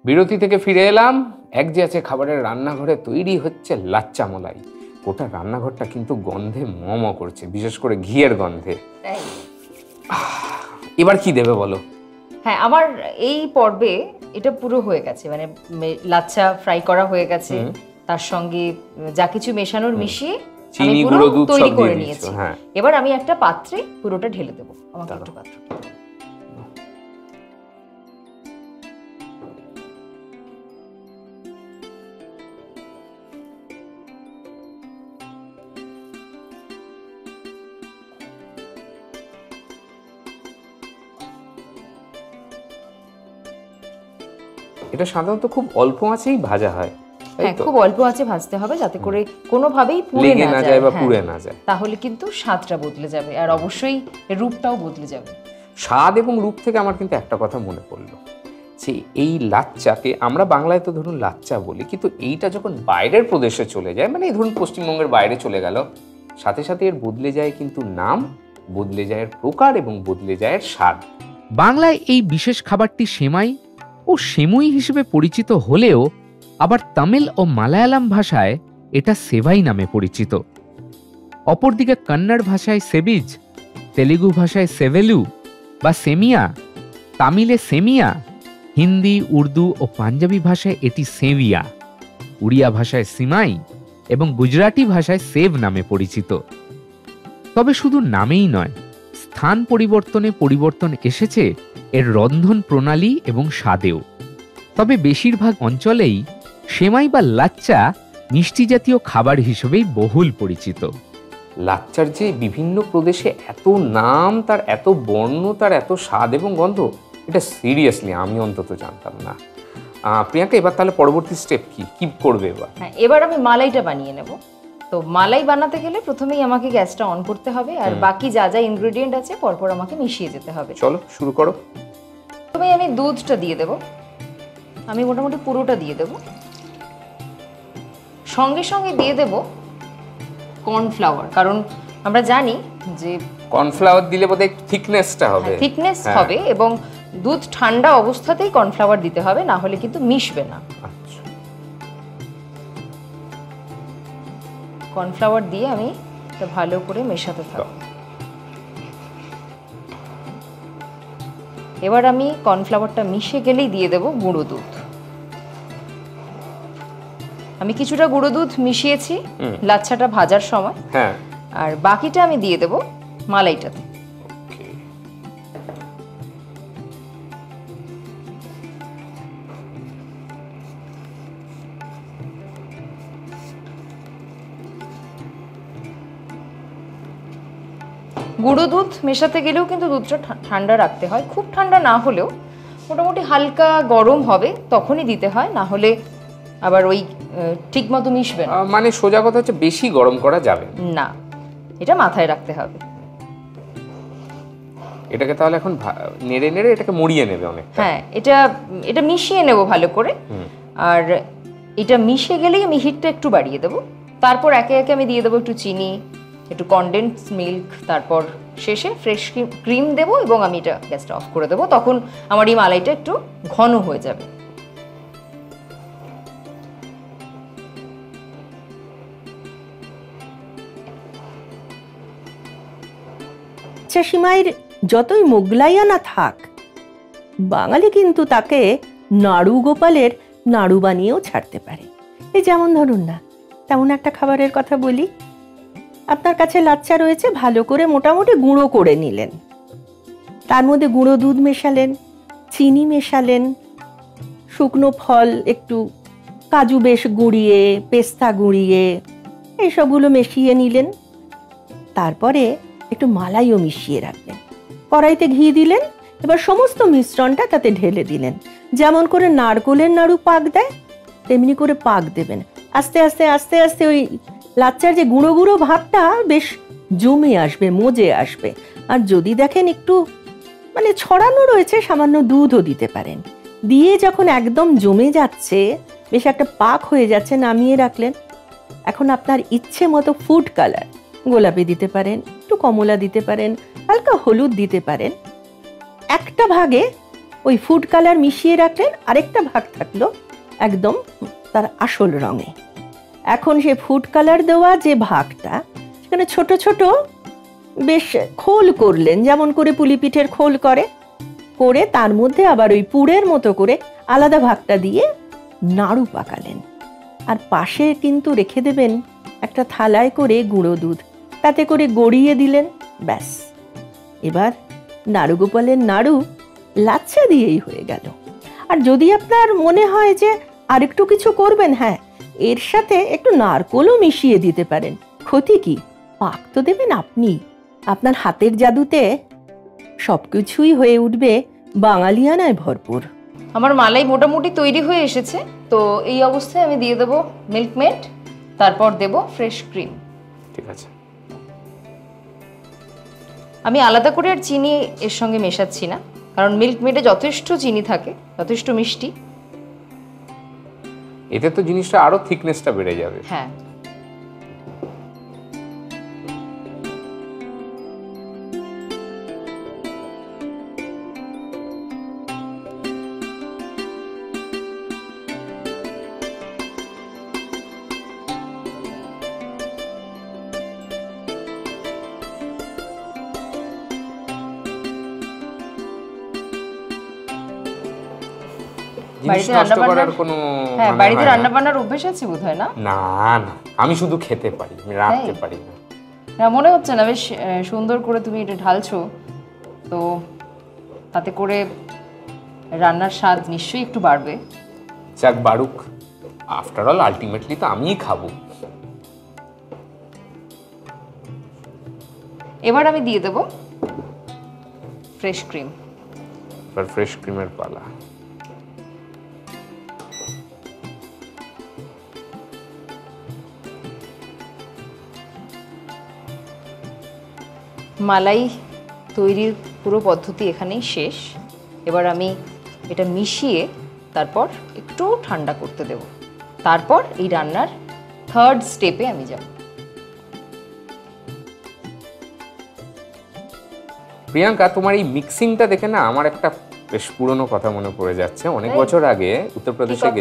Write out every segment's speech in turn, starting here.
বিরতি থেকে ফিরে এলাম। এক যে আছে খাবারের রান্নাঘরে তৈরি হচ্ছে লাচ্চা মলাই। গোটা রান্নাঘরটা কিন্তু গন্ধে ম করছে, বিশেষ করে ঘিয়ের গন্ধে। এবার কি দেবে বলো? হ্যাঁ, আমার এই পর্বে এটা পুরো হয়ে গেছে, মানে লাচ্ছা ফ্রাই করা হয়ে গেছে, তার সঙ্গে যা কিছু মেশানোর মিশিয়ে চিনি, গুঁড়ো দুধ তৈরি সব করে দিয়ে নিয়েছি। হ্যাঁ, এবার আমি একটা পাত্রে পুরোটা ঢেলে দেবো। আমাকে একটু পাত্র। এটা সাধারণত খুব অল্প আঁচেই ভাজা হয়। হ্যাঁ, খুব অল্প আঁচে ভাজতে হবে যাতে করে কোনোভাবেই পুড়ে না যায় বা পুড়ে না যায়, তাহলে কিন্তু স্বাদটা বদলে যাবে আর অবশ্যই রূপটাও বদলে যাবে। স্বাদ এবং রূপ থেকে আমার কিন্তু একটা কথা মনে পড়লো, যে এই লাচ্চাকে আমরা বাংলায় তো ধরুন লাচ্চা বলি, কিন্তু এইটা যখন বাইরের প্রদেশে চলে যায়, মানে ধরুন পশ্চিমবঙ্গের বাইরে চলে গেল, সাথে সাথে এর বদলে যায় কিন্তু নাম, বদলে যায় এর প্রকার এবং বদলে যায় এর স্বাদ। বাংলায় এই বিশেষ খাবারটি সেমাই ও সেমুই হিসেবে পরিচিত হলেও আবার তামিল ও মালায়ালাম ভাষায় এটা সেভাই নামে পরিচিত। অপরদিকে কন্নড় ভাষায় সেবিজ, তেলুগু ভাষায় সেভেলু বা সেমিয়া, তামিলে সেমিয়া, হিন্দি, উর্দু ও পাঞ্জাবি ভাষায় এটি সেভিয়া, উড়িয়া ভাষায় সিমাই এবং গুজরাটি ভাষায় সেভ নামে পরিচিত। তবে শুধু নামেই নয়, স্থান পরিবর্তনে পরিবর্তন এসেছে এর রন্ধন প্রণালী এবং স্বাদেও। তবে বেশিরভাগ অঞ্চলেই সেমাই বা লাচ্চা মিষ্টি জাতীয় খাবার হিসেবেই বহুল পরিচিত। লাচ্চার যে বিভিন্ন প্রদেশে এত নাম, তার এত বর্ণ, তার এত স্বাদ এবং গন্ধ, এটা সিরিয়াসলি আমি অন্তত জানতাম না। প্রিয়াঙ্কা, এবার তাহলে পরবর্তী স্টেপ কি করবে এবার? হ্যাঁ, এবার আমি মালাইটা বানিয়ে নেব। তো মালাই বানাতে গেলে প্রথমেই আমাকে গ্যাসটা অন করতে হবে, আর বাকি যা যা ইনগ্রেডিয়েন্ট আছে পরপর আমাকে মিশিয়ে যেতে হবে। চলো শুরু করো। প্রথমে আমি দুধটা দিয়ে দেব। আমি মোটামুটি পুরোটা দিয়ে দেব। সঙ্গে সঙ্গে দিয়ে দেব কর্নফ্লাওয়ার, কারণ আমরা জানি যে কর্নফ্লাওয়ার দিলে বোধহয় থিকনেসটা হবে, থিকনেস হবে, এবং দুধ ঠান্ডা অবস্থাতেই কর্নফ্লাওয়ার দিতে হবে, না হলে কিন্তু মিশবে না। আচ্ছা, কর্নফ্লাওয়ার দিয়ে আমি এটা ভালো করে মেশাতে থাকব। এবার আমি কর্নফ্লাওয়ারটা মিশে গেলেই দিয়ে দেব গুঁড়ো দুধ। আমি কিছুটা গুঁড়ো দুধ মিশিয়েছি লাচ্ছাটা ভাজার সময়, হ্যাঁ, আর বাকিটা আমি দিয়ে দেব মালাইটাতে। গুঁড়ো দুধ মেশাতে গেলেও কিন্তু দুধটা ঠান্ডা রাখতে হয়, খুব ঠান্ডা না হলেও মোটামুটি হালকা গরম হবে তখনই দিতে হয়, না হলে আবার ওই ঠিক মতো মিশবে না। মানে সোজা কথা হচ্ছে বেশি গরম করা যাবে না, এটা মাথায় রাখতে হবে। এটাকে তাহলে এখন নেড়ে নেড়ে এটাকে মরিয়ে নেবে অনেকটা। হ্যাঁ, এটা মিশিয়ে নেব ভালো করে, আর এটা মিশে গেলেই আমি হিটটা একটু বাড়িয়ে দেব। তারপর একে একে আমি দিয়ে দেবো একটু চিনি, একটু কনডেন্স মিল্ক, তারপর শেষে ফ্রেশ ক্রিম দেবো, এবং আমি এটা গ্যাসটা অফ করে দেবো। তখন আমার এই মালাইটা একটু ঘন হয়ে যাবে। সিমাইয়ের যতই মোগলাইয়া না থাক, বাঙালি কিন্তু তাকে নাড়ু গোপালের নাড়ু বানিয়েও ছাড়তে পারে। এই যেমন ধরুন না, তেমন একটা খাবারের কথা বলি। আপনার কাছে লাচ্চা রয়েছে, ভালো করে মোটামুটি গুঁড়ো করে নিলেন, তার মধ্যে গুঁড়ো দুধ মেশালেন, চিনি মেশালেন, শুকনো ফল একটু, কাজু বেশ গুঁড়িয়ে, পেস্তা গুঁড়িয়ে, এইসবগুলো মিশিয়ে নিলেন। তারপরে একটু মালাইও মিশিয়ে রাখলেন, কড়াইতে ঘি দিলেন, এবার সমস্ত মিশ্রণটা তাতে ঢেলে দিলেন। যেমন করে নারকোলের নাড়ু পাক দেয় তেমনি করে পাক দেবেন। আস্তে আস্তে আস্তে আস্তে ওই লাচ্চার যে গুঁড়ো গুঁড়ো ভাবটা বেশ জমে আসবে, মজে আসবে। আর যদি দেখেন একটু মানে ছড়ানো রয়েছে, সামান্য দুধও দিতে পারেন। দিয়ে যখন একদম জমে যাচ্ছে, বেশ একটা পাক হয়ে যাচ্ছে, নামিয়ে রাখলেন। এখন আপনার ইচ্ছে মতো ফুড কালার, গোলাপি দিতে পারেন, একটু কমলা দিতে পারেন, হালকা হলুদ দিতে পারেন। একটা ভাগে ওই ফুড কালার মিশিয়ে রাখলেন, আরেকটা ভাগ থাকলো একদম তার আসল রঙে। এখন সে ফুড কালার দেওয়া যে ভাগটা, সেখানে ছোট ছোট বেশ খোল করলেন, যেমন করে পুলি পিঠের খোল করে তার মধ্যে আবার ওই পুরের মতো করে আলাদা ভাগটা দিয়ে নাড়ু পাকালেন। আর পাশে কিন্তু রেখে দেবেন একটা থালায় করে গুঁড়ো দুধ, তাতে করে গড়িয়ে দিলেন। ব্যাস, এবার নাড়ু গোপালের নাড়ু লাচ্ছা দিয়েই হয়ে গেল। আর যদি আপনার মনে হয় যে আরেকটু কিছু করবেন, হ্যাঁ, এর সাথে একটু নারকোলও মিশিয়ে দিতে পারেন, ক্ষতি কি? পাক তো দেবেন আপনি। আপনার হাতের জাদুতে সবকিছুই হয়ে উঠবে বাঙালিয়ানায় ভরপুর। আমার মালাই মোটামুটি তৈরি হয়ে এসেছে। তো এই অবস্থায় আমি দিয়ে দেবো মিল্কমেড, তারপর দেব ফ্রেশ ক্রিম। ঠিক আছে। আমি আলাদা করে আর চিনি এর সঙ্গে মেশাচ্ছি না, কারণ মিল্কমেডে যথেষ্ট চিনি থাকে, যথেষ্ট মিষ্টি। এতে তো জিনিসটা আরো থিকনেসটা বেড়ে যাবে। হ্যাঁ, জিনিস বাড়িতে নষ্ট রান্না করার বান্নার- কোনো হ্যাঁ, মানে বাড়িতে হয় না। রান্না বান্নার অভ্যেস আছে বোধহয় না? না না, আমি শুধু খেতে পারি, আমি রাখতে তাই? পারি না। না, মনে হচ্ছে না বেশ সুন্দর করে তুমি এটা ঢালছো, তো তাতে করে রান্নার স্বাদ নিশ্চয়ই একটু বাড়বে। যাক বাড়ুক, আফটার অল আলটিমেটলি তো আমিই খাবো। এবার আমি দিয়ে দেব ফ্রেশ ক্রিম। এবার ফ্রেশ ক্রিমের পালা। মালাই তৈরির পুরো পদ্ধতি এখানেই শেষ। এবার আমি এটা মিশিয়ে তারপর একটু ঠান্ডা করতে দেব, তারপর এই রান্নার থার্ড স্টেপে আমি যাব। প্রিয়াঙ্কা, তোমার এই মিক্সিংটা দেখে না আমার একটা বেশ পুরনো কথা মনে পড়ে যাচ্ছে। অনেক তাই? বছর আগে উত্তরপ্রদেশে কথা?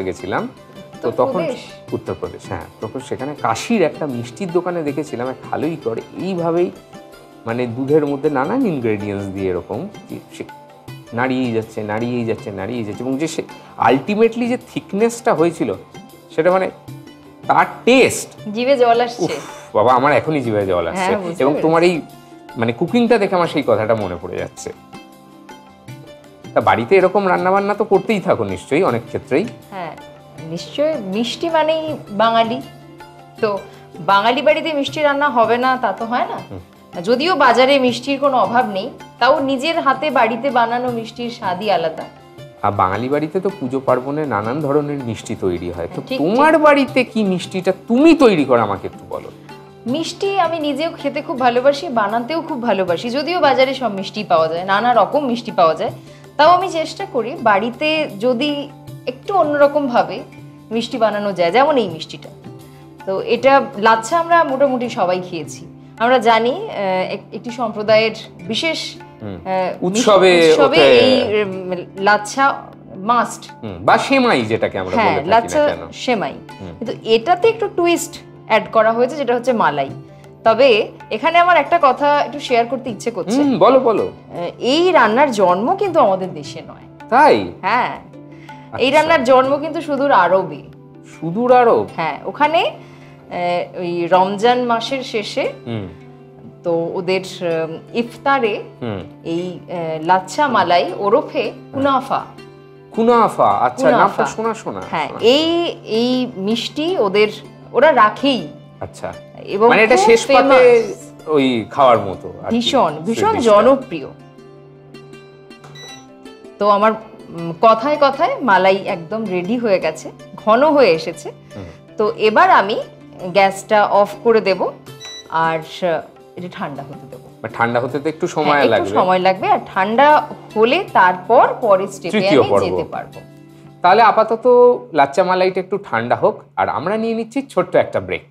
গেছিলাম। তো তখন উত্তরপ্রদেশ? উত্তরপ্রদেশ, হ্যাঁ, তখন সেখানে কাশির একটা মিষ্টির দোকানে দেখেছিলাম এক ভালোই করে এইভাবেই, মানে দুধের মধ্যে নানান ইনগ্রেডিয়েন্টস দিয়ে এরকম সে নাড়িয়েই যাচ্ছে এবং যে সে আলটিমেটলি যে থিকনেসটা হয়েছিল সেটা মানে তার টেস্ট, জিভে জল আসছে। বাবা আমার এখনই জিভে জল আসছে। হ্যাঁ, বুঝতে এবং পেরেছি। তোমার এই মানে কুকিংটা দেখে আমার সেই কথাটা মনে পড়ে যাচ্ছে। তা বাড়িতে এরকম রান্না বান্না তো করতেই থাকো নিশ্চয়ই অনেক ক্ষেত্রেই। হ্যাঁ, নিশ্চয়। মিষ্টি মানেই বাঙালি, তো বাঙালি বাড়িতে মিষ্টি রান্না হবে না তা তো হয় না। যদিও বাজারে মিষ্টির কোনো অভাব নেই, তাও নিজের হাতে বাড়িতে বানানো মিষ্টির স্বাদই আলাদা। আর বাঙালি বাড়িতে তো পুজো পার্বণে নানান ধরনের মিষ্টি তৈরি হয়। তো ঠিক, তোমার বাড়িতে কি মিষ্টিটা তুমি তৈরি করো আমাকে একটু বলো। মিষ্টি আমি নিজেও খেতে খুব ভালোবাসি, বানাতেও খুব ভালোবাসি। যদিও বাজারে সব মিষ্টি পাওয়া যায়, নানা রকম মিষ্টি পাওয়া যায়, তাও আমি চেষ্টা করি বাড়িতে যদি একটু অন্যরকম ভাবে মিষ্টি বানানো যায়, যেমন এই মিষ্টিটা। তো এটা লাচ্ছা আমরা মোটামুটি সবাই খেয়েছি। আমরা জানি একটি সম্প্রদায়ের বিশেষ উৎসবে এই লাচ্ছা মাস্ট, বা সেমাই যেটাকে আমরা হ্যাঁ, বলে থাকি লাচ্ছা না কেন। সেমাই। কিন্তু এটাতে একটু টুইস্ট অ্যাড করা হয়েছে, যেটা হচ্ছে মালাই। তবে এখানে আমার একটা কথা একটু শেয়ার করতে ইচ্ছে করছে। বলো বলো। এই রান্নার জন্ম কিন্তু আমাদের দেশে নয়। তাই? হ্যাঁ, এই রান্নার জন্ম কিন্তু সুদূর আরবে। সুদূর আরব? হ্যাঁ, ওখানে ওই রমজান মাসের শেষে তো ওদের ইফতারে এই লাচ্ছা মালাই ওরফে কুনাফা। আচ্ছা, নামটা শোনা শোনা। হ্যাঁ, এই মিষ্টি ওরা রাখেই। আচ্ছা, এবং মানে এটা শেষ পাতে ওই খাওয়ার মতো ভীষণ ভীষণ জনপ্রিয়। তো আমার কথায় কথায় মালাই একদম রেডি হয়ে গেছে, ঘন হয়ে এসেছে। তো এবার আমি গ্যাসটা অফ করে দেব আর এটা ঠান্ডা হতে দেব। ঠান্ডা হতে তো একটু সময় লাগবে। একটু সময় লাগবে, আর ঠান্ডা হলে তারপর পরের স্টেপে আমি যেতে পারবো। তাহলে আপাতত লাচ্চা মালাইটা একটু ঠান্ডা হোক, আর আমরা নিয়ে নিচ্ছি ছোট্ট একটা ব্রেক।